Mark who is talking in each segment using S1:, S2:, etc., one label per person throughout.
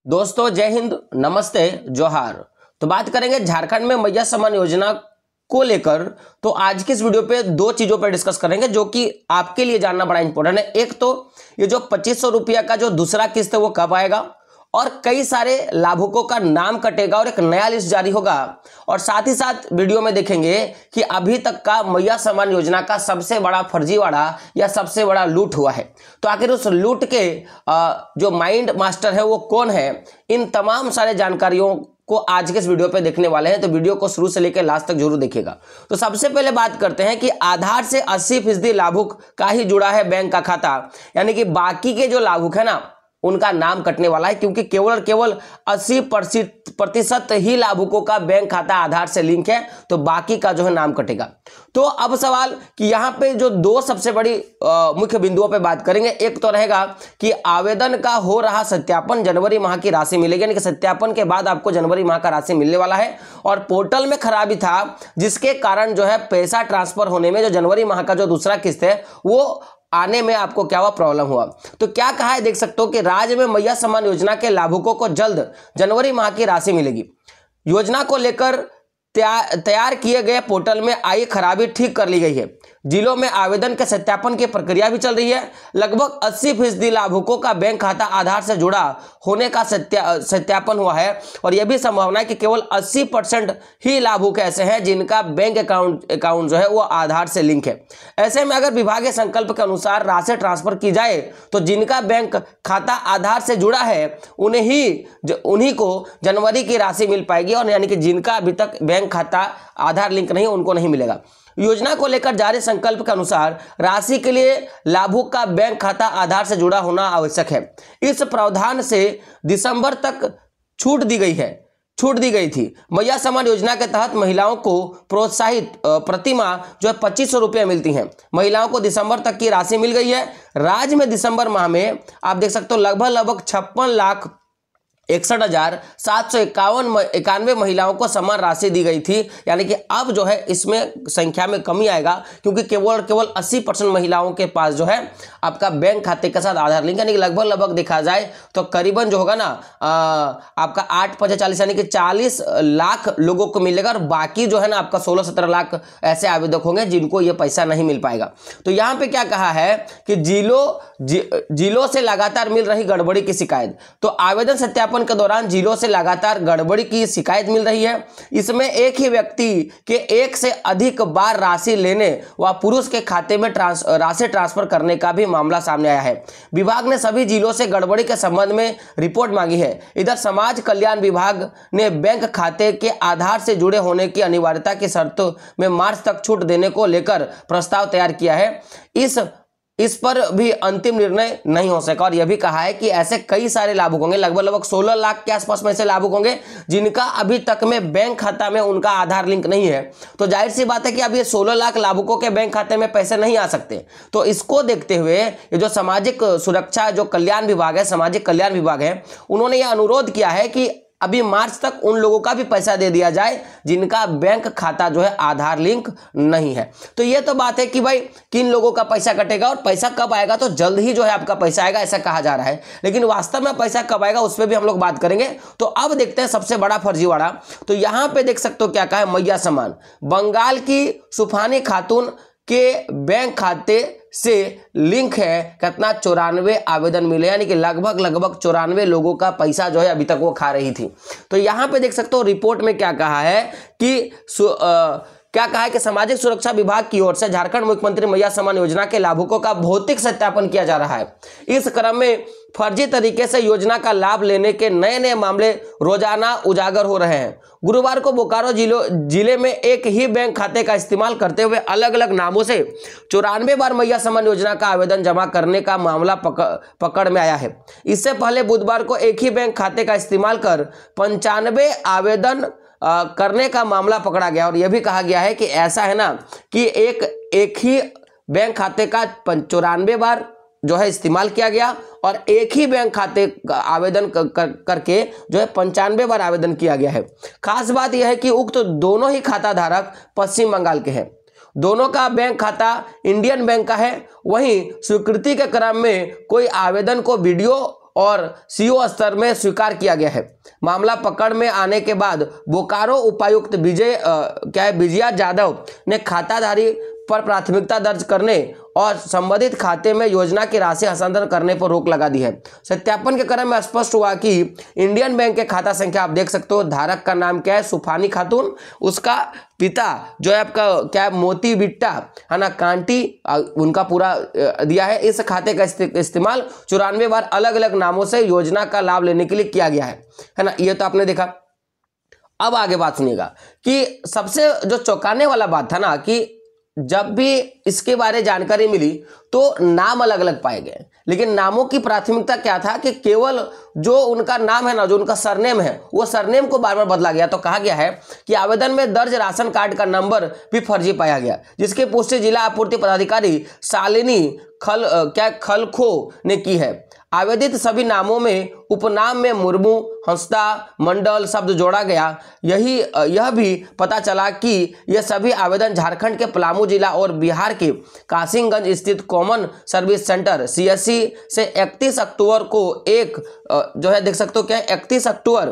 S1: दोस्तों जय हिंद, नमस्ते, जोहार। तो बात करेंगे झारखंड में मैया सम्मान योजना को लेकर। तो आज की इस वीडियो पे दो चीजों पर डिस्कस करेंगे जो कि आपके लिए जानना बड़ा इंपॉर्टेंट है। एक तो ये जो 2500 रुपया का जो दूसरा किस्त है वो कब आएगा, और कई सारे लाभुकों का नाम कटेगा और एक नया लिस्ट जारी होगा। और साथ ही साथ वीडियो में देखेंगे कि अभी तक का मैया सम्मान योजना का सबसे बड़ा फर्जीवाड़ा या सबसे बड़ा लूट हुआ है। तो आखिर उस लूट के जो माइंड मास्टर है वो कौन है, इन तमाम सारे जानकारियों को आज के इस वीडियो पे देखने वाले हैं। तो वीडियो को शुरू से लेकर लास्ट तक जरूर देखिएगा। तो सबसे पहले बात करते हैं कि आधार से 80% लाभुक का ही जुड़ा है बैंक का खाता, यानी कि बाकी के जो लाभुक है ना उनका नाम कटने वाला है, क्योंकि केवल और केवल 80% ही लाभुकों का बैंक खाता आधार से लिंक है, तो बाकी का जो है नाम कटेगा। तो अब सवाल कि यहाँ पे जो दो सबसे बड़ी मुख्य बिंदुओं पे बात करेंगे। एक तो रहेगा कि आवेदन का हो रहा सत्यापन, जनवरी माह की राशि मिलेगी, यानी कि सत्यापन के बाद आपको जनवरी माह का राशि मिलने वाला है। और पोर्टल में खराबी था जिसके कारण जो है पैसा ट्रांसफर होने में जो जनवरी माह का जो दूसरा किस्त है वो आने में आपको क्या हुआ, प्रॉब्लम हुआ। तो क्या कहा है, देख सकते हो कि राज्य में मैया सम्मान योजना के लाभुकों को जल्द जनवरी माह की राशि मिलेगी। योजना को लेकर तैयार किए गए पोर्टल में आई खराबी ठीक कर ली गई है। जिलों में आवेदन के सत्यापन की प्रक्रिया भी चल रही है। लगभग 80% लाभुकों का बैंक खाता आधार से जुड़ा होने का सत्यापन हुआ है, और यह भी संभावना है कि केवल 80% ही लाभुक ऐसे हैं जिनका बैंक अकाउंट जो है वो आधार से लिंक है। ऐसे में अगर विभागीय संकल्प के अनुसार राशि ट्रांसफर की जाए तो जिनका बैंक खाता आधार से जुड़ा है उन्हीं को जनवरी की राशि मिल पाएगी, और यानी कि जिनका अभी तक बैंक खाता आधार लिंक नहीं उनको नहीं मिलेगा। योजना को लेकर जारी संकल्प के अनुसार राशि के लिए लाभुक का बैंक खाता आधार से जुड़ा होना आवश्यक है। इस प्रावधान से दिसंबर तक छूट दी गई थी। मैया सम्मान योजना के तहत महिलाओं को प्रोत्साहित प्रतिमाह जो है 2500 रुपये मिलती हैं। महिलाओं को दिसंबर तक की राशि मिल गई है। राज्य में दिसंबर माह में आप देख सकते हो लगभग 56,61,791 महिलाओं को समान राशि दी गई थी, यानी कि अब जो है इसमें संख्या में कमी आएगा, क्योंकि केवल 80% महिलाओं के पास जो है आपका बैंक खाते के साथ आधार लिंक, यानी कि लगभग देखा जाए तो करीबन जो होगा ना आपका 8-5-40 यानी कि 40 लाख लोगों को मिलेगा, और बाकी जो है ना आपका 16-17 लाख ऐसे आवेदक होंगे जिनको ये पैसा नहीं मिल पाएगा। तो यहाँ पे क्या कहा है कि जिलों से लगातार मिल रही गड़बड़ी की शिकायत। तो आवेदन सत्यापन के दौरान जिलों से लगातार गड़बड़ी की शिकायत मिल रही है। इसमें एक ही व्यक्ति के एक से अधिक बार राशि लेने व पुरुष के खाते में राशि ट्रांसफर करने का भी मामला सामने आया है। विभाग ने सभी जिलों से गड़बड़ी के संबंध में रिपोर्ट मांगी है। इधर समाज कल्याण विभाग ने बैंक खाते के आधार से जुड़े होने की अनिवार्यता की शर्तों में मार्च तक छूट देने को लेकर प्रस्ताव तैयार किया है। इस पर भी अंतिम निर्णय नहीं हो सका, और यह भी कहा है कि ऐसे कई सारे लाभुक होंगे, लगभग 16 लाख के आसपास में ऐसे लाभुक होंगे जिनका अभी तक में बैंक खाता में उनका आधार लिंक नहीं है। तो जाहिर सी बात है कि अब ये 16 लाख लाभुकों के बैंक खाते में पैसे नहीं आ सकते। तो इसको देखते हुए ये जो सामाजिक सुरक्षा जो कल्याण विभाग है, सामाजिक कल्याण विभाग है, उन्होंने यह अनुरोध किया है कि अभी मार्च तक उन लोगों का भी पैसा दे दिया जाए जिनका बैंक खाता जो है आधार लिंक नहीं है। तो ये तो बात है कि भाई किन लोगों का पैसा कटेगा और पैसा कब आएगा, तो जल्द ही जो है आपका पैसा आएगा ऐसा कहा जा रहा है, लेकिन वास्तव में पैसा कब आएगा उस पर भी हम लोग बात करेंगे। तो अब देखते हैं सबसे बड़ा फर्जीवाड़ा। तो यहां पे देख सकते हो क्या कहा है, मैया सम्मान बंगाल की सुफानी खातून के बैंक खाते से लिंक है। कितना 94 आवेदन मिले, यानी कि लगभग 94 लोगों का पैसा जो है अभी तक वो खा रही थी। तो यहां पे देख सकते हो रिपोर्ट में क्या कहा है कि सामाजिक सुरक्षा विभाग की ओर से झारखंड मुख्यमंत्री मैया सम्मान योजना के लाभुकों का भौतिक सत्यापन किया जा रहा है। इस क्रम में फर्जी तरीके से योजना का लाभ लेने के नए मामले रोजाना उजागर हो रहे हैं। गुरुवार को बोकारो जिले में एक ही बैंक खाते का इस्तेमाल करते हुए अलग अलग नामों से 94 बार मैया सम्मान योजना का आवेदन जमा करने का मामला पकड़ में आया है। इससे पहले बुधवार को एक ही बैंक खाते का इस्तेमाल कर 95 आवेदन करने का मामला पकड़ा गया, और यह भी कहा गया है कि ऐसा है ना कि एक ही बैंक खाते का 94 बार जो है इस्तेमाल किया गया, और एक ही बैंक खाते का आवेदन करके जो है 95 बार आवेदन किया गया है। खास बात यह है कि उक्त दोनों ही खाता धारक पश्चिम बंगाल के हैं। दोनों का बैंक खाता इंडियन बैंक का है। वहीं स्वीकृति के क्रम में कोई आवेदन को वीडियो और सीओ स्तर में स्वीकार किया गया है। मामला पकड़ में आने के बाद बोकारो उपायुक्त विजया यादव ने खाताधारी पर प्राथमिकता दर्ज करने और संबंधित खाते में योजना की राशि हस्तांतरण करने पर रोक लगा दी है। सत्यापन के क्रम में स्पष्ट हुआ कि इंडियन बैंक के खाता संख्या आप देख सकते हो, धारक का नाम क्या है, सुफानी खातून, उसका पिता जो है आपका क्या है, मोती बिट्टा है ना, कांटी, उनका पूरा दिया है। इस खाते का इस्तेमाल 94 बार अलग अलग नामों से योजना का लाभ लेने के लिए किया गया है ना। ये तो आपने देखा। अब आगे बात सुनिएगा कि सबसे जो चौंकाने वाला बात था ना कि जब भी इसके बारे में जानकारी मिली तो नाम अलग अलग पाए गए, लेकिन नामों की प्राथमिकता क्या था कि केवल जो उनका नाम है ना, जो उनका सरनेम है, वो सरनेम को बार बार बदला गया। तो कहा गया है कि आवेदन में दर्ज राशन कार्ड का नंबर भी फर्जी पाया गया, जिसकी पुष्टि जिला आपूर्ति पदाधिकारी शालिनी खलखो ने की है। आवेदित सभी नामों में उपनाम में मुर्मू, हंसदा, मंडल शब्द जोड़ा गया। यह भी पता चला कि यह सभी आवेदन झारखंड के पलामू जिला और बिहार के कासिमगंज स्थित कॉमन सर्विस सेंटर CSC से 31 अक्टूबर को जो है देख सकते हो क्या, 31 अक्टूबर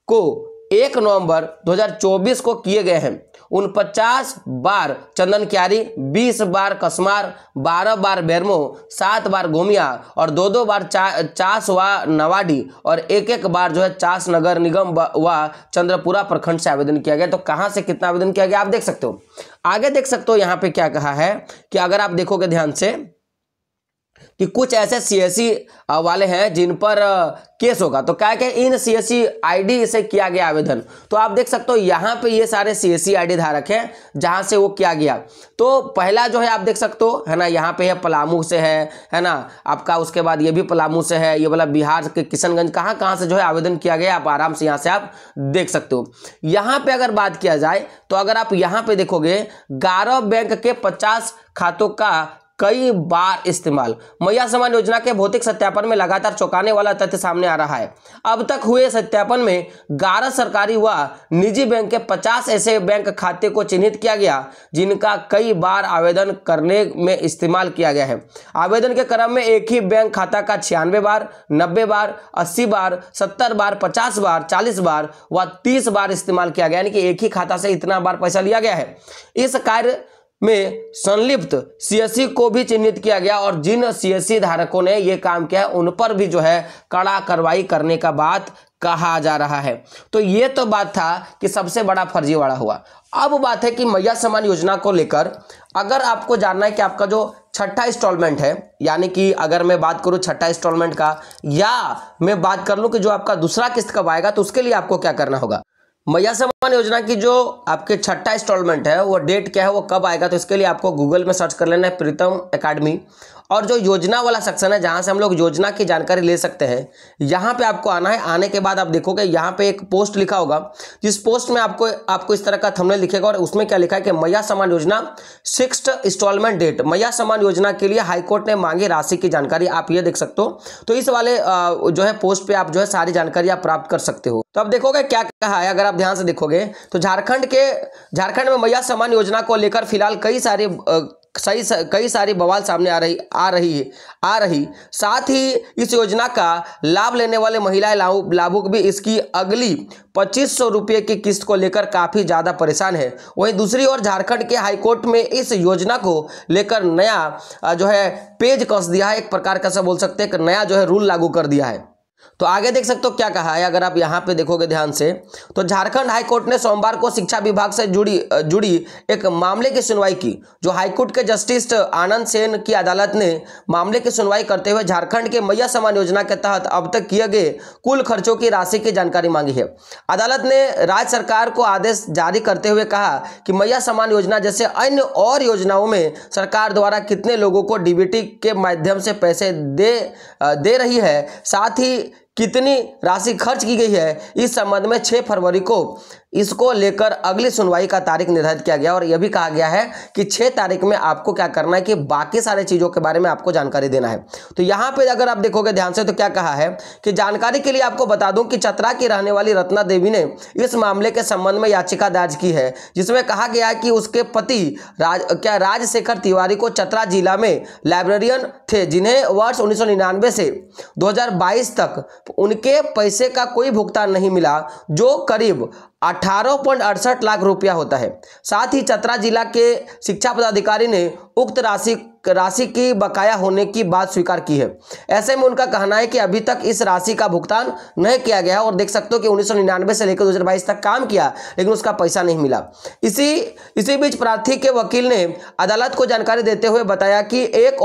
S1: को 1 नवंबर 2024 को किए गए हैं। 49 बार चंदन क्यारी, 20 बार कसमार, 12 बार बेरमो, 7 बार गोमिया और 2 बार चास व नवाडी और 1 बार जो है चास नगर निगम व चंद्रपुरा प्रखंड से आवेदन किया गया। तो कहां से कितना आवेदन किया गया आप देख सकते हो। आगे देख सकते हो यहाँ पे क्या कहा है कि अगर आप देखोगे ध्यान से कि कुछ ऐसे CSC वाले हैं जिन पर केस होगा, तो क्या इन CSC ID से किया गया आवेदन। तो आप देख सकते हो यहाँ पे ये सारे CSC ID धारक हैं जहां से वो किया गया। तो पहला जो है आप देख सकते हो है ना, यहाँ पे है पलामू से है ना आपका, उसके बाद ये भी पलामू से है, ये वाला बिहार के किशनगंज, कहाँ से जो है आवेदन किया गया आप आराम से यहाँ से आप देख सकते हो। यहाँ पे अगर बात किया जाए तो अगर आप यहाँ पे देखोगे 11 बैंक के 50 खातों का कई बार इस्तेमाल। मैया समान योजना के भौतिक सत्यापन में लगातार चौंकाने वाला तथ्य सामने आ रहा है। अब तक हुए सत्यापन में 11 सरकारी व निजी बैंक के 50 ऐसे बैंक खाते को चिन्हित किया गया जिनका कई बार आवेदन करने में इस्तेमाल किया गया है। आवेदन के क्रम में एक ही बैंक खाता का 96 बार, 90 बार, 80 बार, 70 बार, 50 बार, 40 बार व 30 बार इस्तेमाल किया गया, यानी कि एक ही खाता से इतना बार पैसा लिया गया है। इस कार्य में संलिप्त CSC को भी चिन्हित किया गया और जिन CSC धारकों ने यह काम किया है उन पर भी जो है कड़ा कार्रवाई करने का बात कहा जा रहा है। तो ये तो बात था कि सबसे बड़ा फर्जीवाड़ा हुआ। अब बात है कि मैया समान योजना को लेकर अगर आपको जानना है कि आपका जो छठा इंस्टॉलमेंट है, यानी कि अगर मैं बात करूं छठा इंस्टॉलमेंट का, या मैं बात कर लूं कि जो आपका दूसरा किस्त कब आएगा, तो उसके लिए आपको क्या करना होगा। मैया समान योजना की जो आपके छठा इंस्टॉलमेंट है वो डेट क्या है, वो कब आएगा, तो इसके लिए आपको गूगल में सर्च कर लेना है प्रीतम एकेडमी, और जो योजना वाला सेक्शन है जहां से हम लोग योजना की जानकारी ले सकते हैं, यहाँ पे आपको आना है। आने के बाद आप देखोगे यहाँ पे एक पोस्ट लिखा होगा, जिस पोस्ट में आपको इस तरह का थंबनेल दिखेगा और उसमें क्या लिखा है कि मैया समान योजना 6th इंस्टॉलमेंट डेट। मैया समान योजना के लिए हाईकोर्ट ने मांगी राशि की जानकारी, आप ये देख सकते हो। तो इस वाले जो है पोस्ट पे आप जो है सारी जानकारी आप प्राप्त कर सकते हो। तो अब देखोगे क्या कहा है, अगर आप ध्यान से देखोगे तो झारखंड में मैया समान योजना को लेकर फिलहाल कई सारी बवाल सामने आ रही। साथ ही इस योजना का लाभ लेने वाले महिलाएं लाभुक भी इसकी अगली 2500 रुपये की किस्त को लेकर काफी ज्यादा परेशान है। वहीं दूसरी ओर झारखंड के हाईकोर्ट में इस योजना को लेकर नया जो है पेज कस दिया है, एक प्रकार का सब बोल सकते हैं कि नया जो है रूल लागू कर दिया है। तो आगे देख सकते हो क्या कहा है, अगर आप यहाँ पे देखोगे ध्यान से, तो झारखंड हाईकोर्ट ने सोमवार को शिक्षा विभाग से जुड़ी एक मामले की सुनवाई की। जो हाईकोर्ट के जस्टिस आनंद सेन की अदालत ने मामले की सुनवाई करते हुए झारखंड के मैया समान योजना के तहत अब तक किए गए कुल खर्चों की राशि की जानकारी मांगी है। अदालत ने राज्य सरकार को आदेश जारी करते हुए कहा कि मैया समान योजना जैसे अन्य और योजनाओं में सरकार द्वारा कितने लोगों को DBT के माध्यम से पैसे दे रही है, साथ ही कितनी राशि खर्च की गई है, इस संबंध में 6 फरवरी को इसको लेकर अगली सुनवाई का तारीख निर्धारित किया गया और यह भी कहा गया है कि 6 तारीख में आपको क्या करना है कि बाकी सारे चीज़ों के बारे में आपको जानकारी देना है। तो यहाँ पे अगर आप देखोगे ध्यान से तो क्या कहा है कि जानकारी के लिए आपको बता दूं कि चतरा की रहने वाली रत्ना देवी ने इस मामले के संबंध में याचिका दायर की है, जिसमें कहा गया है कि उसके पति राजशेखर तिवारी को चतरा जिला में लाइब्रेरियन थे, जिन्हें वर्ष 1999 से 2022 तक उनके पैसे का कोई भुगतान नहीं मिला, जो करीब 18.68 लाख रुपया होता है। साथ ही चतरा जिला के शिक्षा पदाधिकारी ने उक्त राशि की बकाया होने की बात स्वीकार की है। ऐसे में उनका कहना है कि अभी तक इस राशि का भुगतान नहीं किया गया और देख सकते हो कि 1999 से लेकर 2022 तक काम किया लेकिन उसका पैसा नहीं मिला। इसी बीच प्रार्थी के वकील ने अदालत को जानकारी देते हुए बताया कि एक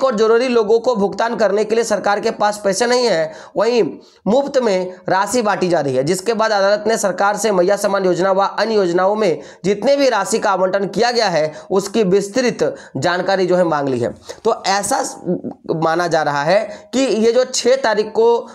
S1: और जरूरी लोगों को भुगतान करने के लिए सरकार के पास पैसे नहीं है, वहीं मुफ्त में राशि बांटी जा रही है। जिसके बाद अदालत ने सरकार से मैया सम्मान योजना व अन्य योजनाओं में जितने भी राशि का आवंटन किया गया है उसकी विस्तृत जानकारी जो है मांग ली है। तो ऐसा माना जा रहा है कि ये जो 6 तारीख को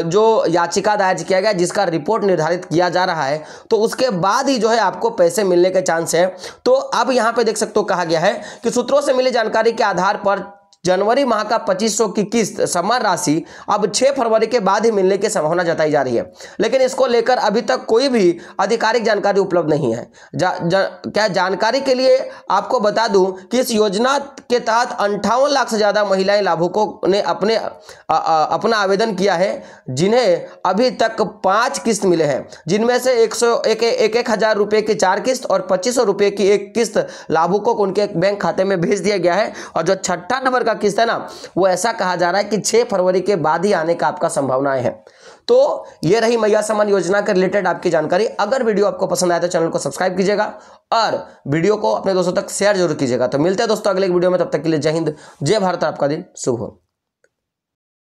S1: जो याचिका दायर किया गया जिसका रिपोर्ट निर्धारित किया जा रहा है, तो उसके बाद ही जो है आपको पैसे मिलने के चांस है। तो अब यहाँ पे देख सकते हो कहा गया है कि सूत्रों से मिली जानकारी के आधार पर जनवरी माह का 2500 की किस्त समान राशि अब 6 फरवरी के बाद ही मिलने की संभावना जताई जा रही है, लेकिन इसको लेकर अभी तक कोई भी आधिकारिक जानकारी उपलब्ध नहीं है। क्या जानकारी के लिए आपको बता दूं कि इस योजना के तहत 58 लाख से ज़्यादा महिलाएं लाभुकों ने अपना आवेदन किया है, जिन्हें अभी तक 5 किस्त मिले हैं, जिनमें से 1,000 रुपये की 4 किस्त और 2500 रुपये की 1 किस्त लाभुकों को उनके बैंक खाते में भेज दिया गया है। और जो 6ठा नंबर का किस्त है ना, वो ऐसा कहा जा रहा है कि 6 फरवरी के बाद ही आने का आपका संभावनाएं हैं। तो ये रही मैया सम्मान योजना के रिलेटेड आपकी जानकारी। अगर वीडियो आपको पसंद आया तो चैनल को सब्सक्राइब कीजिएगा और वीडियो को अपने दोस्तों तक शेयर जरूर कीजिएगा। तो मिलते हैं दोस्तों अगले वीडियो में, तब तक के लिए जय हिंद, जय भारत, आपका दिन शुभ हो।